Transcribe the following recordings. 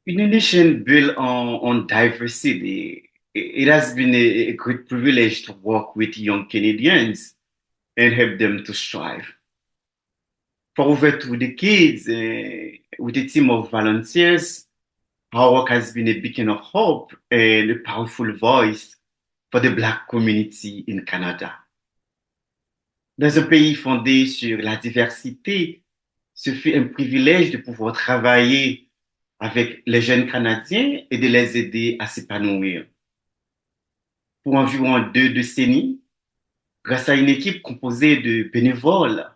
In a nation built on diversity, it has been a great privilege to work with young Canadians and help them to strive. For over 2 decades, with a team of volunteers, our work has been a beacon of hope and a powerful voice for the Black community in Canada. Dans un pays fondé sur la diversité, ce fut un privilège de pouvoir travailler avec les jeunes Canadiens et de les aider à s'épanouir. Pour environ 2 décennies, grâce à une équipe composée de bénévoles,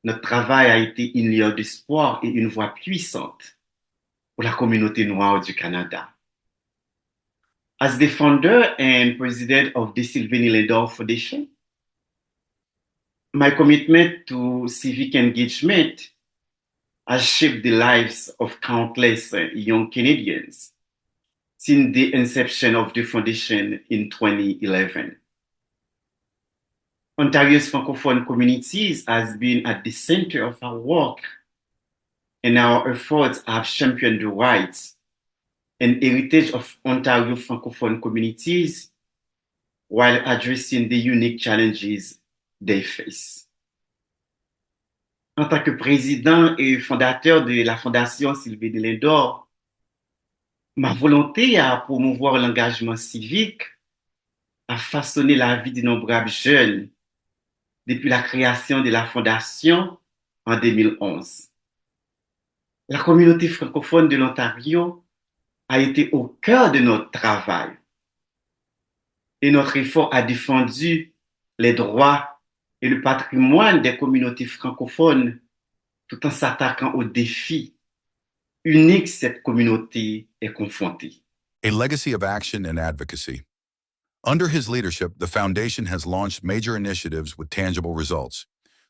notre travail a été une lueur d'espoir et une voix puissante pour la communauté noire du Canada. As the founder and president of the Sylvanie Lindor Foundation, my commitment to civic engagement has shaped the lives of countless young Canadians since the inception of the foundation in 2011. Ontario's Francophone communities has been at the center of our work, and our efforts have championed the rights and heritage of Ontario Francophone communities while addressing the unique challenges they face. En tant que président et fondateur de la Fondation Sylvie Lindor, ma volonté à promouvoir l'engagement civique a façonné la vie d'innombrables jeunes depuis la création de la Fondation en 2011. La communauté francophone de l'Ontario a été au cœur de notre travail et notre effort a défendu les droits et le patrimoine des communautés francophones tout en s'attaquant aux défis uniques que cette communauté est confrontée. A legacy of action and advocacy. Under his leadership, the Foundation has launched major initiatives with tangible results.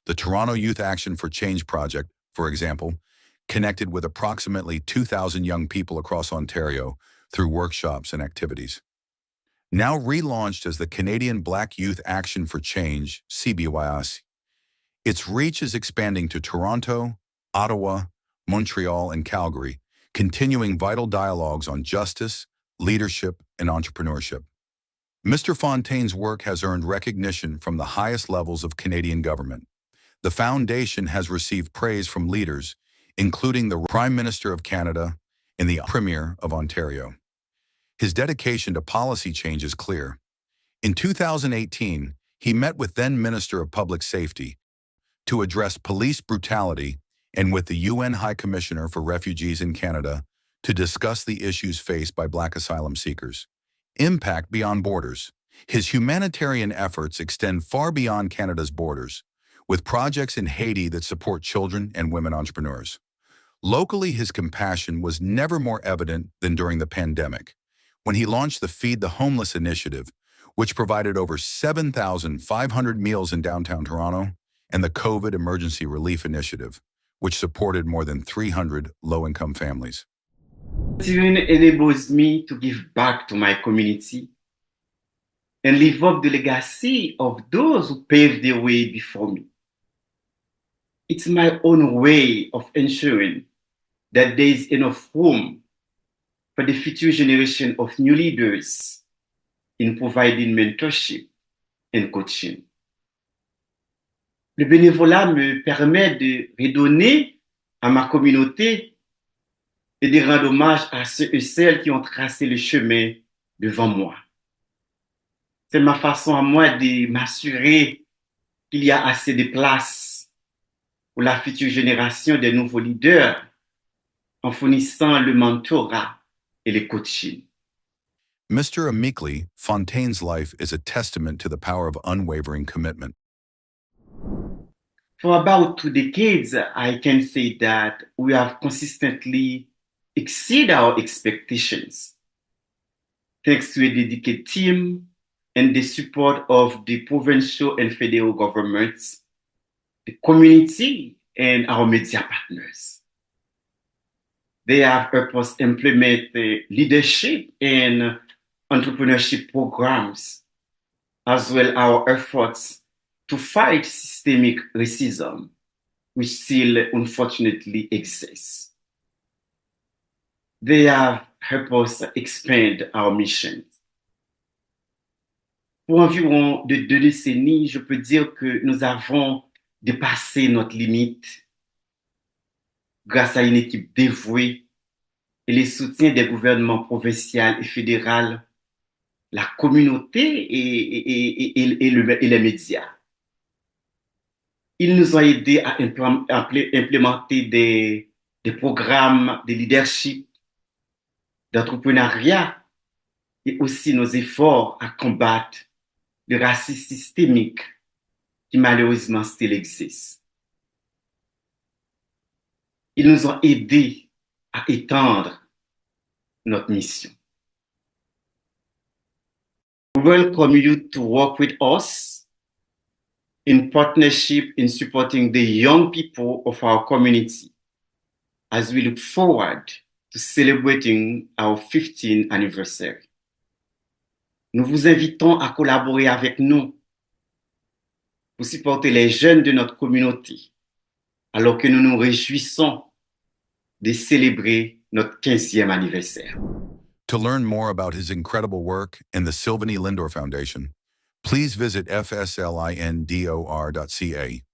The Toronto Youth Action for Change project, for example, connected with approximately 2,000 young people across Ontario through workshops and activities. Now relaunched as the Canadian Black Youth Action for Change, CBYAS, its reach is expanding to Toronto, Ottawa, Montreal, and Calgary, continuing vital dialogues on justice, leadership, and entrepreneurship. Mr. Fontaine's work has earned recognition from the highest levels of Canadian government. The Foundation has received praise from leaders, including the Prime Minister of Canada and the Premier of Ontario. His dedication to policy change is clear. In 2018, he met with then Minister of Public Safety to address police brutality and with the UN High Commissioner for Refugees in Canada to discuss the issues faced by Black asylum seekers. Impact beyond borders. His humanitarian efforts extend far beyond Canada's borders, with projects in Haiti that support children and women entrepreneurs. Locally, his compassion was never more evident than during the pandemic, when he launched the Feed the Homeless initiative, which provided over 7,500 meals in downtown Toronto, and the COVID Emergency Relief Initiative, which supported more than 300 low-income families. Volunteering enables me to give back to my community and live up the legacy of those who paved the way before me. It's my own way of ensuring that there is enough room for the future generation of new leaders in providing mentorship and coaching. Le bénévolat me permet de redonner à ma communauté et de rendre hommage à ceux et celles qui ont tracé le chemin devant moi. C'est ma façon à moi de m'assurer qu'il y a assez de place pour la future génération des nouveaux leaders en fournissant le mentorat et le coaching. Mr. Amikli, Fontaine's life is a testament to the power of unwavering commitment. For about 2 decades, I can say that we have consistently exceeded our expectations. Thanks to a dedicated team and the support of the provincial and federal governments, the community, and our media partners. They have helped us implement leadership and entrepreneurship programs, as well as our efforts to fight systemic racism, which still unfortunately exists. They have helped us expand our mission. Pour environ de 2 décennies, je peux dire que nous avons dépassé notre limite grâce à une équipe dévouée et les soutiens des gouvernements provinciaux et fédéraux, la communauté et les médias. Ils nous ont aidés à implémenter des programmes de leadership, d'entrepreneuriat et aussi nos efforts à combattre le racisme systémique qui malheureusement still existe. Ils nous ont aidés à étendre notre mission. We welcome you to work with us in partnership in supporting the young people of our community as we look forward to celebrating our 15th anniversary. Nous vous invitons à collaborer avec nous pour supporter les jeunes de notre communauté alors que nous nous réjouissons de célébrer notre 15e anniversaire. To learn more about his incredible work and the Sylvanie Lindor Foundation, please visit fslindor.ca.